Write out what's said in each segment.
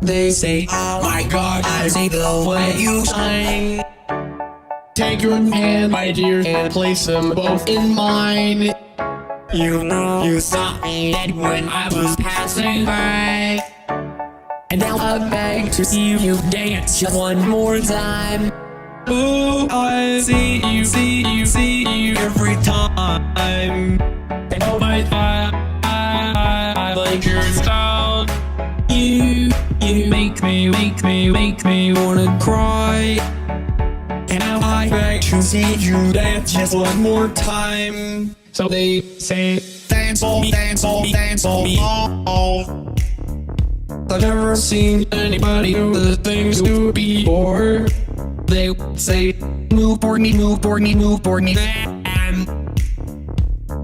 They say, oh my God, I see the way you shine. Take your hand, my dear, and place them both in mine. You know you saw me dead when I was passing by, and now I beg to see you dance just one more time. Ooh, I see you every time. And oh my God, I like your style. You make me wanna cry. And now I beg to see you dance just one more time. So they say, dance for me, dance for me, dance for me, oh. I've never seen anybody do the things you do before. They say, move for me, move for me, move for me, and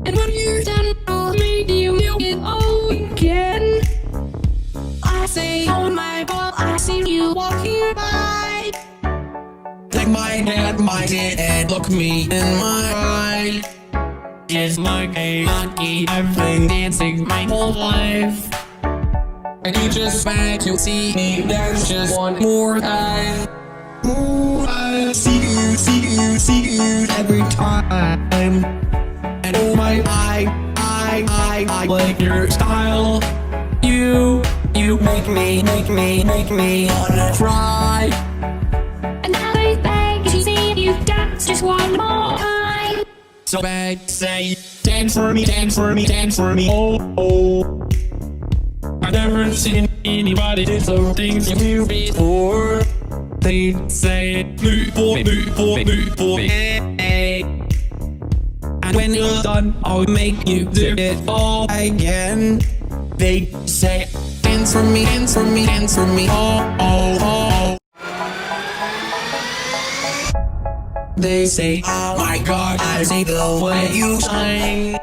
when you're done, I'll make you do it all again. I say, oh my God, I see you walking by. Take my hand, and look me in my eye. It's like a monkey, I've been dancing my whole life, and you just beg to see me dance just one more time. Ooh, I see you every time. And oh my, I like your style. You make me wanna cry. And now I beg to see you dance just one more time. So beg, say, dance for me, dance for me, dance for me, oh. I've never seen anybody do some things you do before. They say, move for me, hey. And when you're done, I'll make you do it all again. They say, dance for me, dance for me, dance for me, oh. They say, oh my God, I see the way you shine.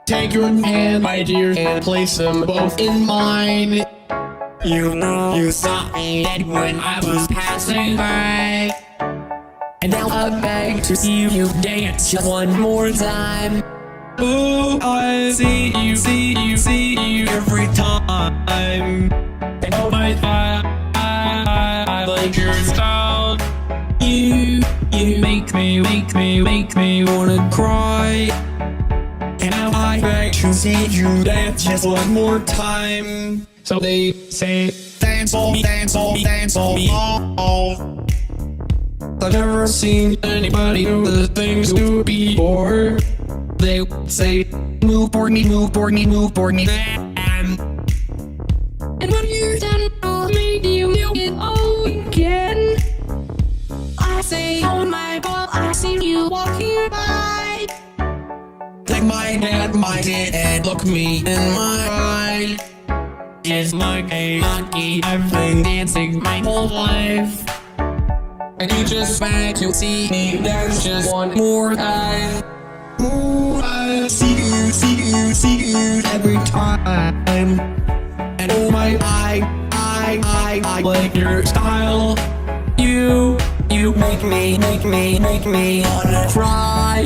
Take your hand, my dear, and place them both in mine. You know you saw me dead when I was passing by, and now I beg to see you dance just one more time. Ooh, I see you every time. And oh my God, I like your style. You make me wanna cry. And now I beg to see you dance just one more time. So they say, dance for me, dance for me, dance for me, oh. I've never seen anybody do the things you do before. They say, move for me, move for me, move for me, and when you're done, I'll make you do it all again. I say, oh my God, I see you walking by. Take my hand, and look me in my eye. It's like a monkey, I've been dancing my whole life, and you just beg to see me dance just one more time. Ooh, I see you every time. And oh my, I like your style. You make me wanna cry.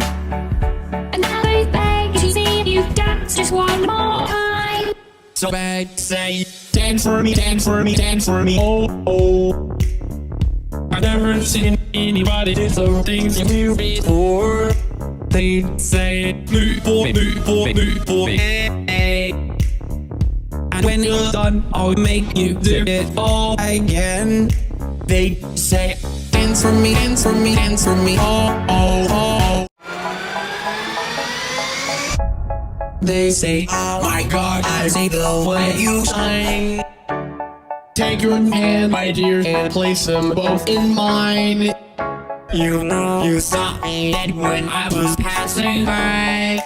And now I beg to see you dance just one more time. So beg, say, dance for me, dance for me, dance for me, oh. I've never seen anybody do some things you do before. They say, move for me, hey. And when you're done, I'll make you do it all again. They say, dance for me, dance for me, dance for me, oh. They say, oh my God, I see the way you shine. Take your hand, my dear, and place them both in mine. You know you saw me dead when I was passing by,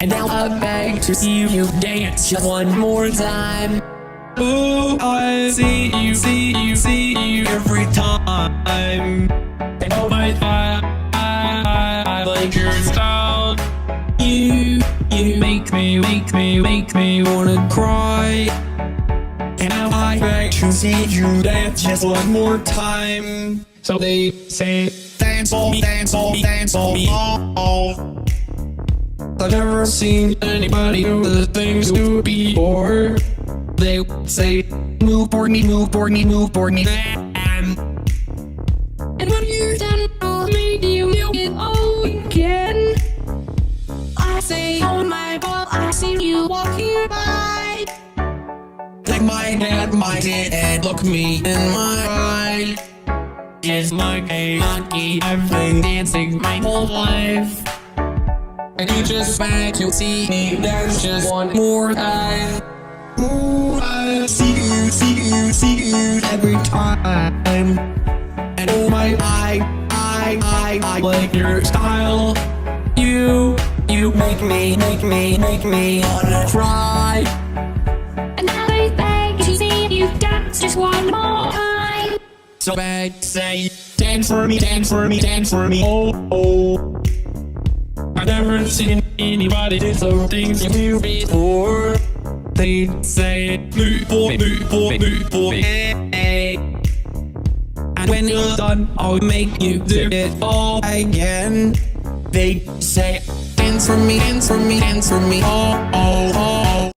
and now I beg to see you dance just one more time. Ooh, I see you every time. And oh my God, I like your style. You make me wanna cry. And now I beg to see you dance just one more time. So they say, dance for me, dance for me, dance for me, oh. I've never seen anybody do the things you do before. They say, move for me, move for me, move for me. And when you're done, I'll make you do it all again. I say, oh my God, I see you walking by. Take my hand, and look me in my eye. Just like a monkey, I've been dancing my whole life. And you just back, you'll see me dance just one more time. Ooh, I see you every time. And oh my, I like your style. You make me wanna cry. And now I beg to see you dance just one more time. So bad, say, dance for me, dance for me, dance for me. Oh, oh. I've never seen anybody do some things you do before. They say, move for me. And when you're done, I'll make you do it all again. They say, dance for me, dance for me, dance for me. Oh, oh, oh.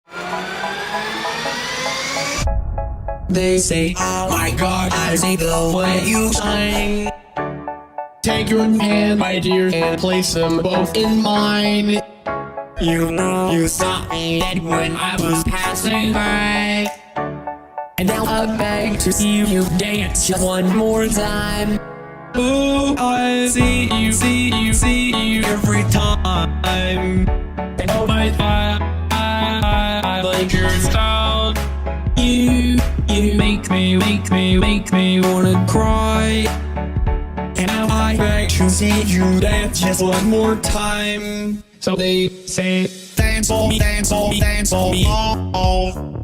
They say, oh my God, I see the way you shine. Take your hand, my dear, and place them both in mine. You know you saw me dead when I was passing by. And now I beg to see you dance just one more time. Ooh, I see you every time. And oh my God, I like your style. You make me wanna cry. And now I beg to see you dance just one more time. So they say, dance for me, dance for me, dance for me. Oh, oh.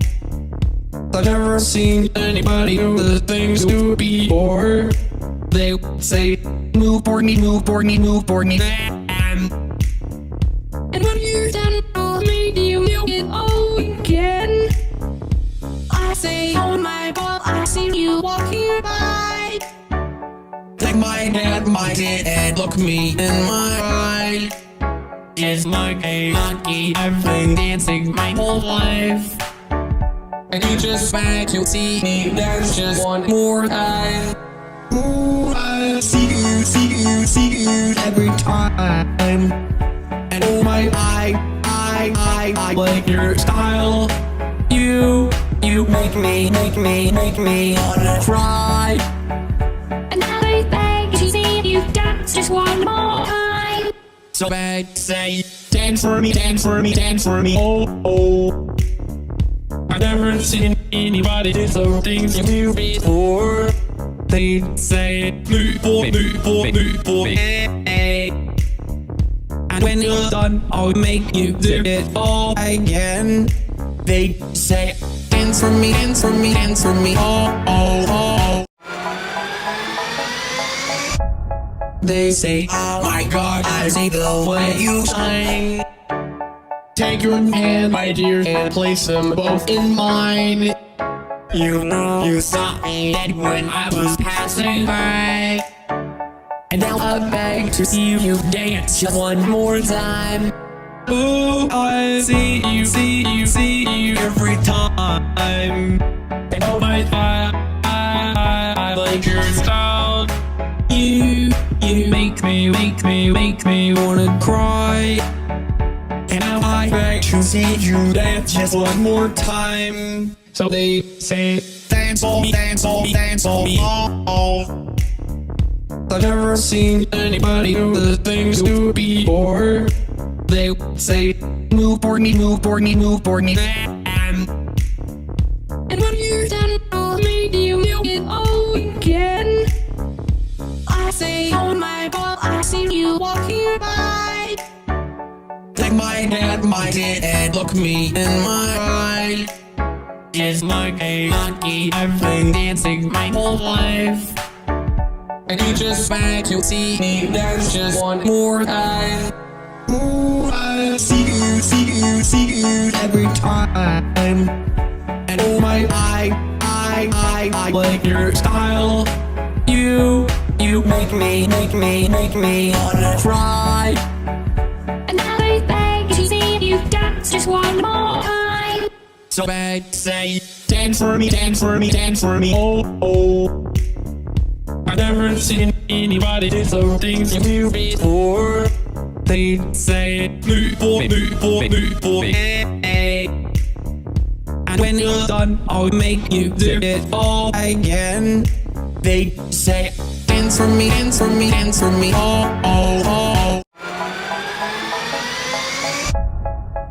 I've never seen anybody do the things you do before. They say, move for me, move for me, move for me. And when you're done, I'll make you do it all again. I say, oh my God, I see you walking by. Take my hand, and look me in my eye. Just like a monkey, I've been dancing my whole life. And you just back, you'll see me dance just one more time. Ooh, I see you every time. And oh my, I like your style. You make me wanna cry. And now I beg to see you dance just one more time. So bad, say, dance for me, dance for me, dance for me. Oh, oh. I've never seen anybody do some things you do before. They say, move for me. And when you're done, I'll make you do it all again. They say, dance for me, dance for me, dance for me. Oh, oh, oh. They say, oh my God, I see the way you shine. Take your hand, my dear, and place them both in mine. You know you saw me dead when I was passing by. And now I beg to see you dance just one more time. Ooh, I see you every time. And oh my God, I like your style. You make me wanna cry. And now I beg to see you dance just one more time. So they say, dance for me, dance for me, dance for me. Oh, oh. I've never seen anybody do the things you do before. They say, move for me, move for me, move for me. And when you're done, I'll make you do it all again. I say, oh my God, I see you walking by. Take my hand, and look me in my eye. Just like a monkey, I've been dancing my whole life. And you just back, you'll see me dance just one more time. Ooh, I see you every time. And oh my, I like your style. You make me wanna cry. And now I beg to see you dance just one more time. so bad. Say, dance for me, dance for me, dance for me. Oh, oh. I've never seen anybody do some things you do before. They say, move, boy, move, boy, move, boy. Hey. And when you're done, I'll make you do it all again. They say, dance for me, dance for me, dance for me. Oh, oh, oh.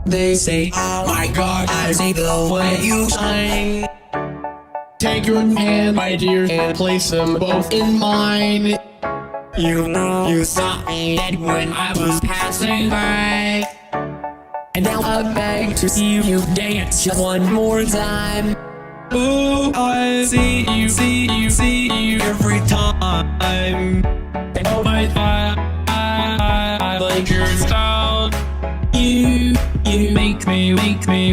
They say, oh my God, I see the way you shine. Take your hand, my dear, and place them both in mine. You know you saw me dead when I was passing by. And now I beg to see you dance just one more time. Ooh, I see you every time. And oh my God, I like your style. You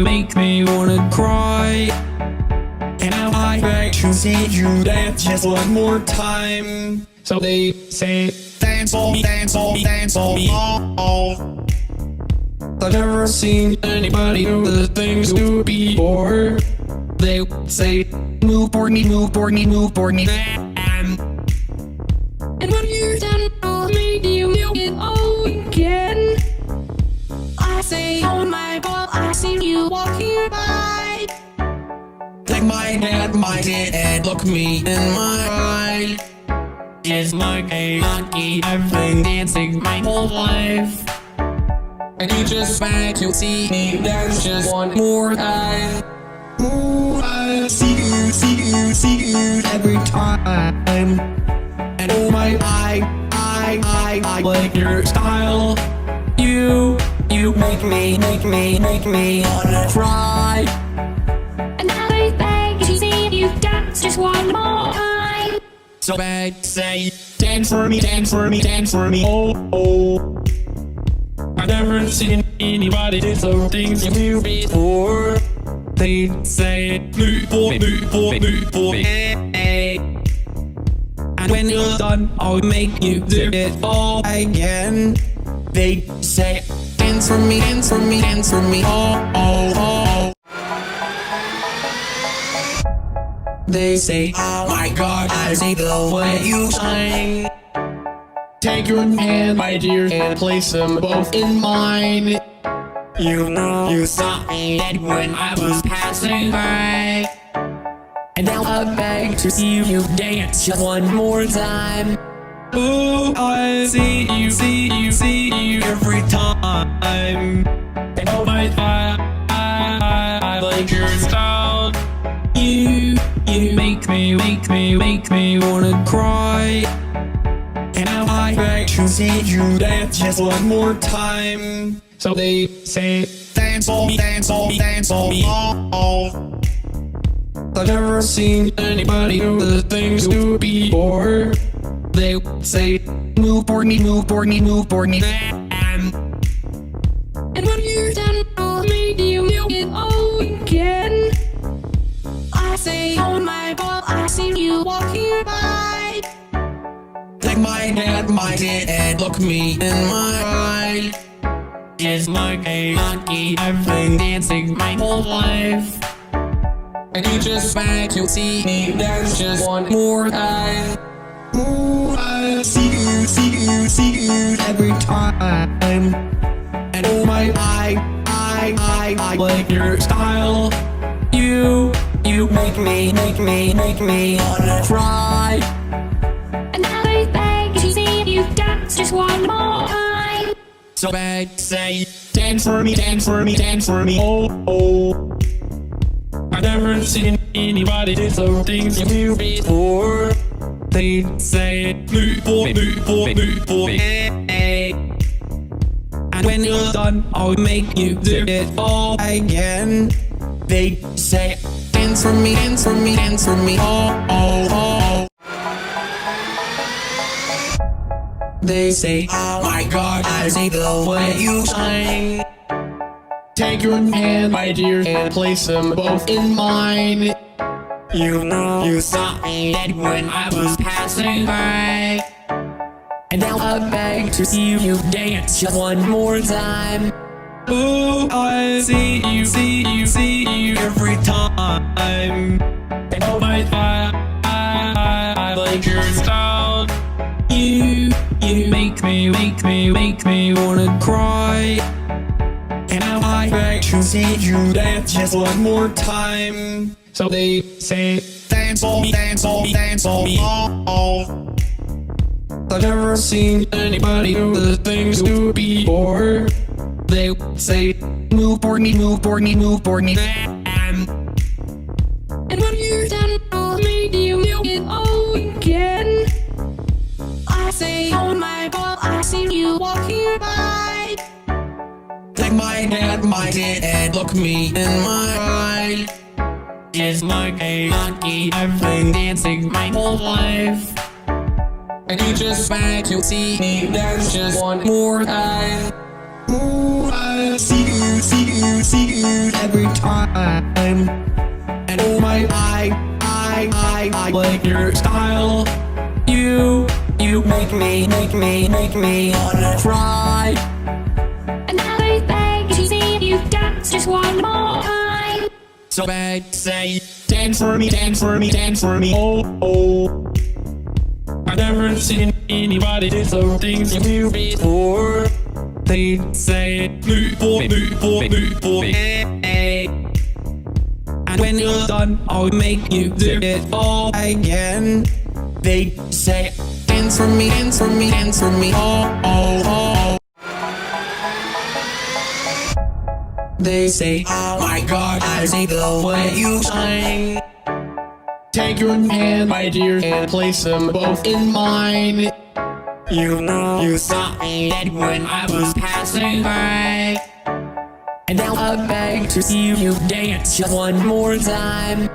make me wanna cry. And now I beg to see you dance just one more time. So they say, dance for me, dance for me, dance for me. Oh, oh. I've never seen anybody do the things you do before. They say, move for me, move for me, move for me. And when you're done, I'll make you do it all again. I say, oh my God, I see you walking by. Take my hand, my hand, and look me in my eye. It's like a monkey, I've been dancing my whole life. And you just beg to see me dance just one more time. Ooh, I see you every time. And oh my, I like your style. You make me wanna cry. And now I beg to see you dance just one more time. So bad, say, dance for me, dance for me, dance for me. Oh, oh. I've never seen anybody do some things you do before. They say, move, boy, move, boy, move, boy. Hey. And when you're done, I'll make you do it all again. They say, dance for me, dance for me, dance for me. Oh, oh, oh. They say, oh my God, I see the way you shine. Take your hand, my dear, and place them both in mine. You know you saw me dead when I was passing by. And now I beg to see you dance just one more time. Ooh, I see you every time. And oh my God, I like your style. You make me wanna cry. And now I beg to see you dance just one more time. So they say, dance for me, dance for me, dance for me. Oh, oh. I've never seen anybody do the things you do before. They say, move for me, move for me, move for me. And when you're done, I'll make you do it all again. I say, oh my God, I see you walking by. Take my hand, and look me in my eye. It's like a monkey, I've been dancing my whole life. And you just beg to see me dance just one more time. Ooh, I see you every time. And oh my, I like your style. You make me wanna cry. And now I beg to see you dance just one more time. So bad, say, dance for me, dance for me, dance for me. Oh, oh. I've never seen anybody do some things you do before. They say, move, boy, move, boy, move, boy. Hey. And when you're done, I'll make you do it all again. They say, dance for me, dance for me, dance for me. Oh, oh, oh. They say, oh my God, I see the way you shine. Take your hand, my dear, and place them both in mine. You know you saw me dead when I was passing by. And now I beg to see you dance just one more time. Ooh, I see you every time. And oh my God, I like your style. You make me wanna cry. And now I beg to see you dance just one more time. So they say, dance for me, dance for me, dance for me. Oh. I've never seen anybody do the things you do before. They say, move for me, move for me, move for me. And when you're done with me, do you do it all again? I say, oh my God, I see you walking by. Take my hand, and look me in my eye. It's like a monkey, I've been dancing my whole life. And you just want to see me dance just one more time. Ooh, I see you every time. And oh my, I like your style. You make me wanna cry. And now I beg to see you dance just one more time. So bad, say, dance for me, dance for me, dance for me. Oh. I've never seen anybody do some things you do before. They say, move for me. And when you're done, I'll make you do it all again. They say, dance for me, dance for me, dance for me. Oh. They say, oh my God, I see the way you shine. Take your hand, my dear, and place them both in mine. You know you saw me dead when I was passing by. And now I beg to see you dance just one more time.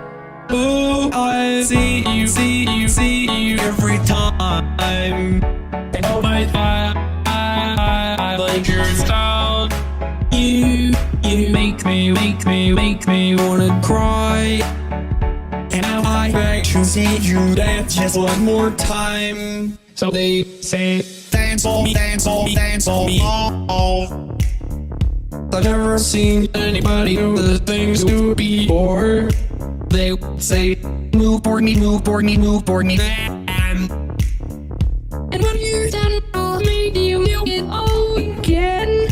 Ooh, I see you every time. And oh my God, I like your style. You make me wanna cry. And now I beg to see you dance just one more time. So they say, dance for me, dance for me, dance for me. Oh. I've never seen anybody do the things you do before. They say, move for me, move for me, move for me. And when you're done with me, do you do it all again?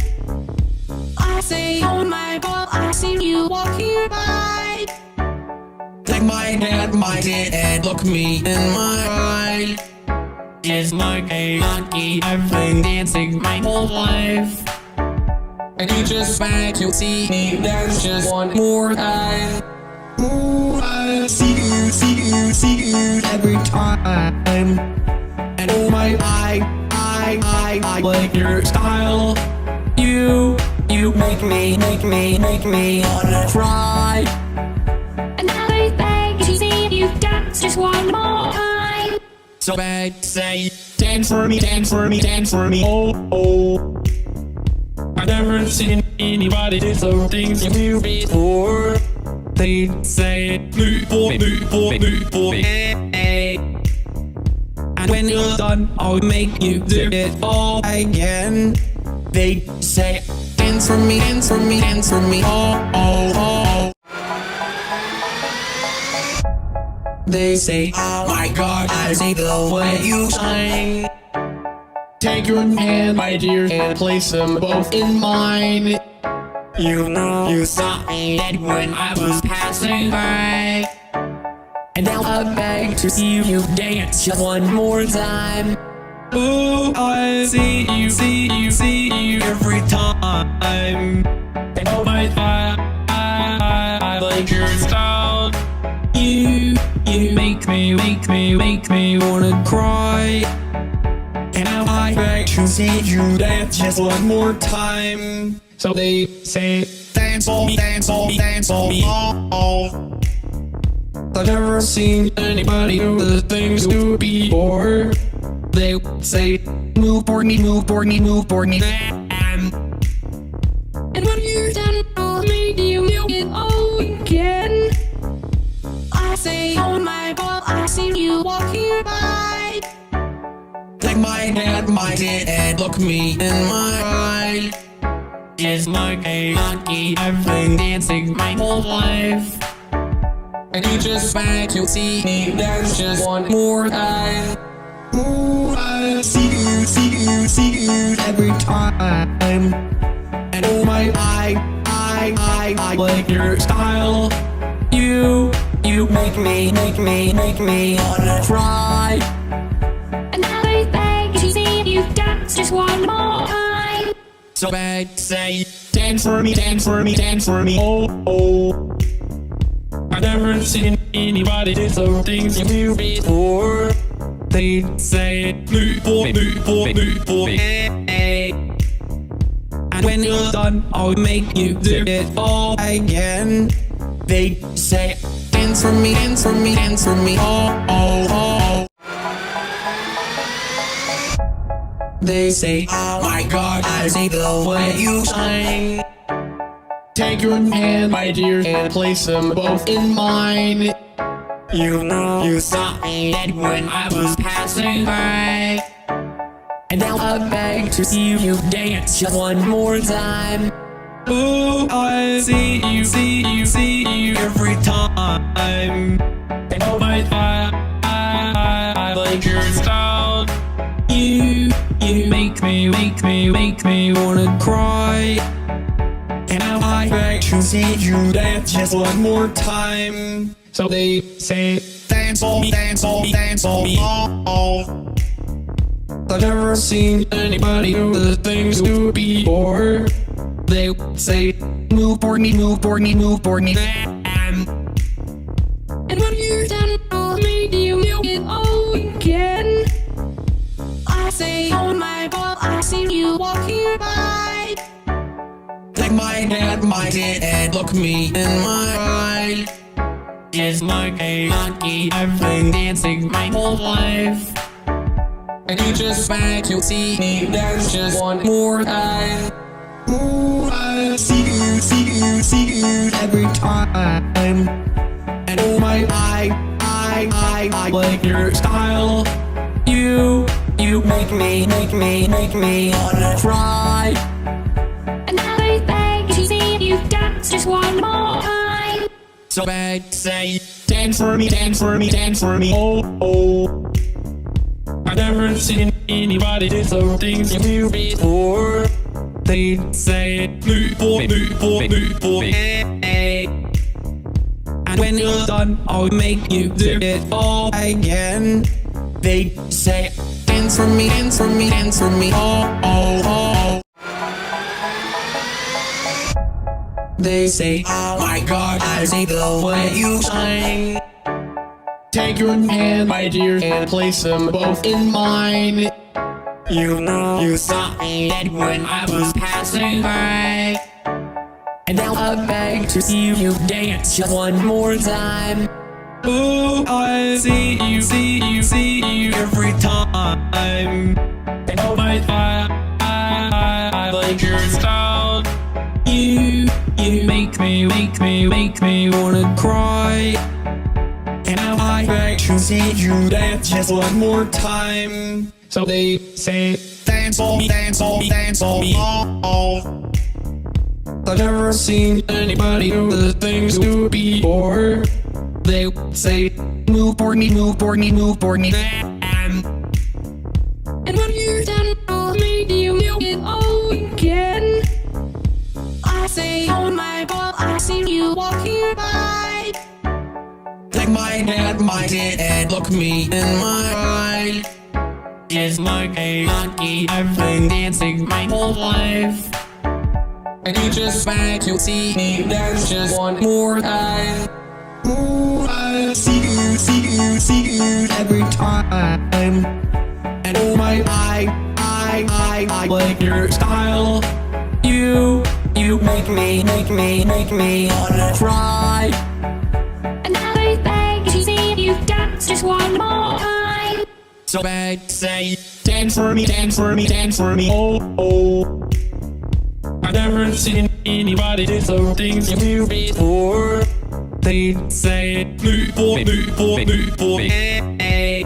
I say, oh my God, I see you walking by. Take my hand, and look me in my eye. It's like a monkey, I've been dancing my whole life. And you just want to see me dance just one more time. Ooh, I see you every time. And oh my, I like your style. You make me wanna cry. And now I beg to see you dance just one more time. So bad, say, dance for me, dance for me, dance for me. Oh. I've never seen anybody do some things you do before. They say, move for me. And when you're done, I'll make you do it all again. They say, dance for me, dance for me, dance for me. Oh. They say, oh my God, I see the way you shine. Take your hand, my dear, and place them both in mine. You know you saw me dead when I was passing by. And now I beg to see you dance just one more time. Ooh, I see you every time. And oh my God, I like your style. You make me wanna cry. And now I beg to see you dance just one more time. So they say, dance for me, dance for me, dance for me. Oh. I've never seen anybody do the things you do before. They say, move for me, move for me, move for me. And when you're done with me, do you do it all again? I say, oh my God, I see you walking by. Take my hand, and look me in my eye. It's like a monkey, I've been dancing my whole life. And you just want to see me dance just one more time. Ooh, I see you every time. And oh my, I like your style. You make me wanna cry. And I beg to see you dance just one more time. So bad, say, dance for me, dance for me, dance for me. Oh, oh. I've never seen anybody do some things you do before. They say, move for me, hey. And when you're done, I'll make you do it all again. They say, dance for me, dance for me, dance for me. Oh, oh, oh. They say, oh my God, I see the way you shine. Take your hand, my dear, and place them both in mine. You know you saw me dead when I was passing by. And now I beg to see you dance just one more time. Ooh, I see you every time. And oh my, I like your style. You make me wanna cry. And now I beg to see you dance just one more time. So they say, dance for me, dance for me, dance for me. Oh, oh. I've never seen anybody do the things you do before. They say, move for me, move for me, move for me. And when you're done, I'll make you do it all again. I say, oh my God, I see you walking by. Take my hand, and look me in my eye. Yes, my monkey, I've been dancing my whole life. And you just want to see me dance just one more time. Ooh, I see you every time. And oh my, I like your style. You make me wanna cry. And I beg to see you dance just one more time. So bad, say, dance for me, dance for me, dance for me. Oh, oh. I've never seen anybody do some things you do before. They say, move for me, hey. And when you're done, I'll make you do it all again. They say, dance for me, dance for me, dance for me. Oh, oh, oh. They say, oh my God, I see the way you shine. Take your hand, my dear, and place them both in mine. You know you saw me dead when I was passing by. And now I beg to see you dance just one more time. Ooh, I see you every time. And oh my, I like your style. You make me wanna cry. And now I beg to see you dance just one more time. So they say, dance for me, dance for me, dance for me. Oh, oh. I've never seen anybody do the things you do before. They say, move for me, move for me, move for me. And when you're done, I'll make you do it all again. I say, oh my God, I see you walking by. Take my hand, and look me in my eye. Yes, my monkey, I've been dancing my whole life. And you just want to see me dance just one more time. Ooh, I see you every time. And oh my, I like your style. You make me wanna cry. And I beg to see you dance just one more time. So bad, say, dance for me, dance for me, dance for me. Oh, oh. I've never seen anybody do some things you do before. They say, move for me, hey.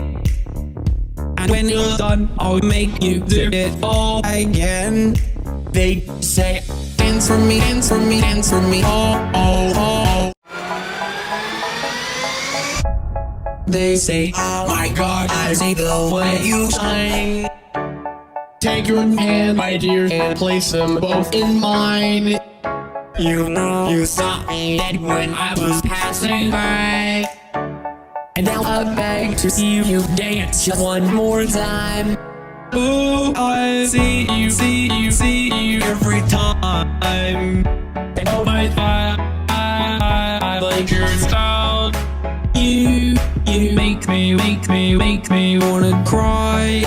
And when you're done, I'll make you do it all again. They say, dance for me, dance for me, dance for me. Oh, oh, oh. They say, oh my God, I say the way you shine. Take your hand, my dear, and place them both in mine. You know you saw me dead when I was passing by. And now I beg to see you dance just one more time. Ooh, I see you every time. And oh my God, I like your style. You make me wanna cry.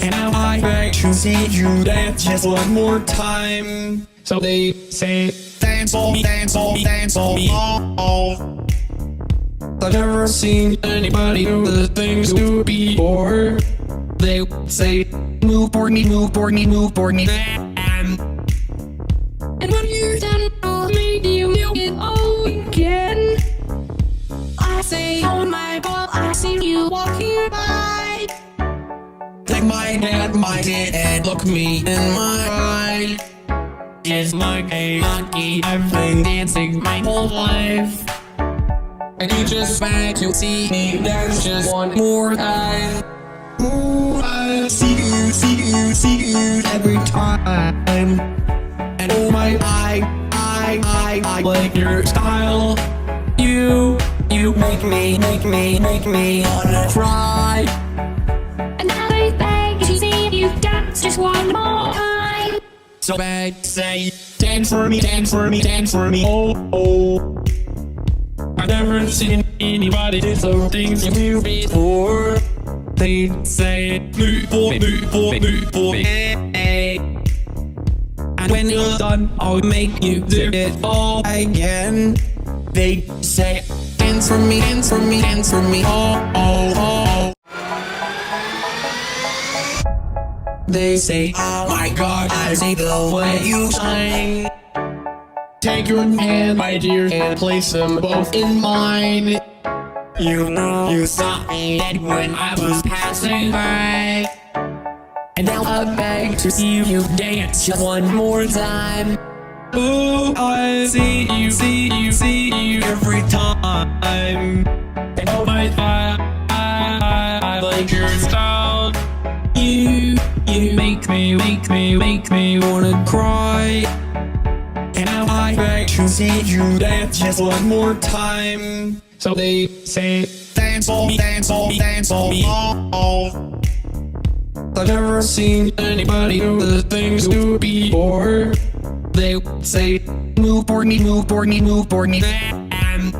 And now I beg to see you dance just one more time. So they say, dance for me, dance for me, dance for me, oh. I've never seen anybody do the things you do before. They say, move for me, move for me, move for me. And when you're done, I'll make you do it all again. I say, oh my God, I see you walking by. Take my hand, and look me in my eye. It's like a monkey, I've been dancing my whole life. And you just beg to see me dance just one more time. Ooh, I see you every time. And oh my, I like your style. You make me wanna cry. And now I beg to see you dance just one more time. So bad, say, dance for me, dance for me, dance for me, oh, oh. I've never seen anybody do some things you do before. They say, move for me, move for me, move for me, hey. And when you're done, I'll make you do it all again. They say, dance for me, dance for me, dance for me, oh, oh, oh. They say, oh my God, I say the way you shine. Take your hand, my dear, and place them both in mine. You know you saw me dead when I was passing by. And now I beg to see you dance just one more time. Ooh, I see you every time. And oh my God, I like your style. You make me wanna cry. And now I beg to see you dance just one more time. So they say, dance for me, dance for me, dance for me, oh, oh. I've never seen anybody do the things you do before. They say, move for me, move for me, move for me. And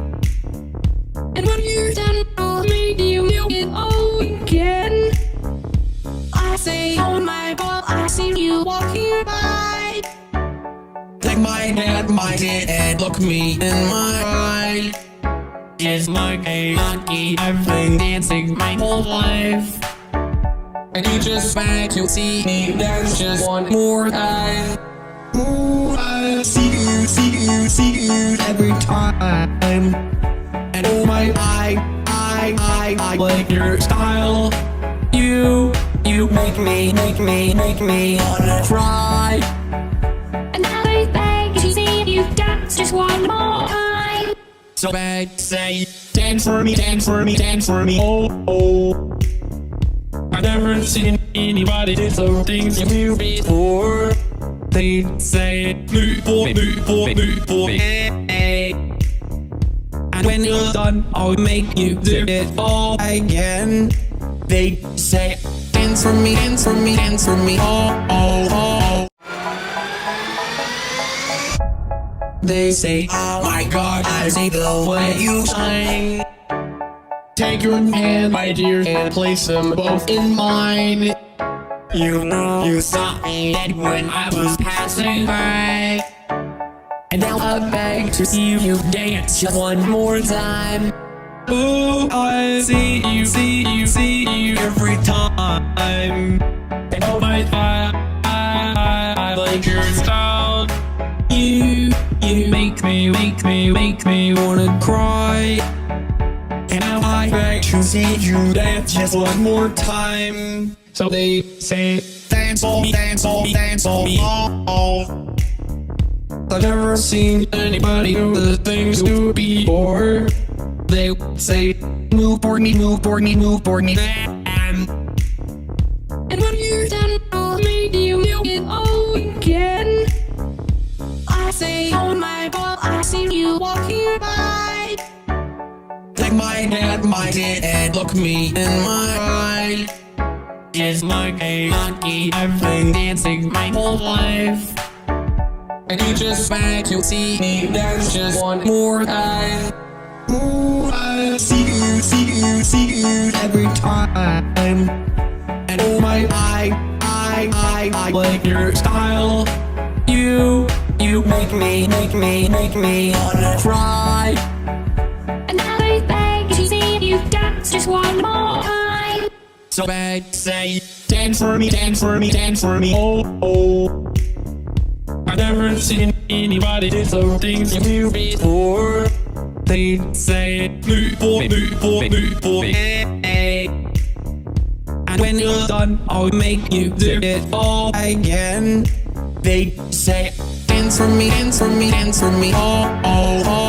when you're done, I'll make you do it all again. I say, oh my God, I see you walking by. Take my hand, and look me in my eye. It's like a monkey, I've been dancing my whole life. And you just beg to see me dance just one more time. Ooh, I see you every time. And oh my, I like your style. You make me wanna cry. And now I beg to see you dance just one more time. So bad, say, dance for me, dance for me, dance for me, oh, oh. I've never seen anybody do some things you do before. They say, move for me, move for me, move for me, hey. And when you're done, I'll make you do it all again. They say, dance for me, dance for me, dance for me, oh, oh, oh. They say, oh my God, I say the way you shine. Take your hand, my dear, and place them both in mine. You know you saw me dead when I was passing by. And now I beg to see you dance just one more time. Ooh, I see you every time. And oh my God, I like your style. You make me wanna cry. And now I beg to see you dance just one more time. So they say, dance for me, dance for me, dance for me, oh, oh. I've never seen anybody do the things you do before. They say, move for me, move for me, move for me. And when you're done with me, you do it all again. I say, oh my God, I see you walking by. Take my hand, and look me in my eye. It's like a monkey, I've been dancing my whole life. And you just want to see me dance just one more time. Ooh, I see you every time. And oh my, I like your style. You make me wanna cry. And now I beg to see you dance just one more time. So bad, say, dance for me, dance for me, dance for me. Oh, oh. I've never seen anybody do some things you do before. They say, move for me, move for me, move for me. Hey. And when you're done, I'll make you do it all again. They say, dance for me, dance for me, dance for me. Oh, oh, oh.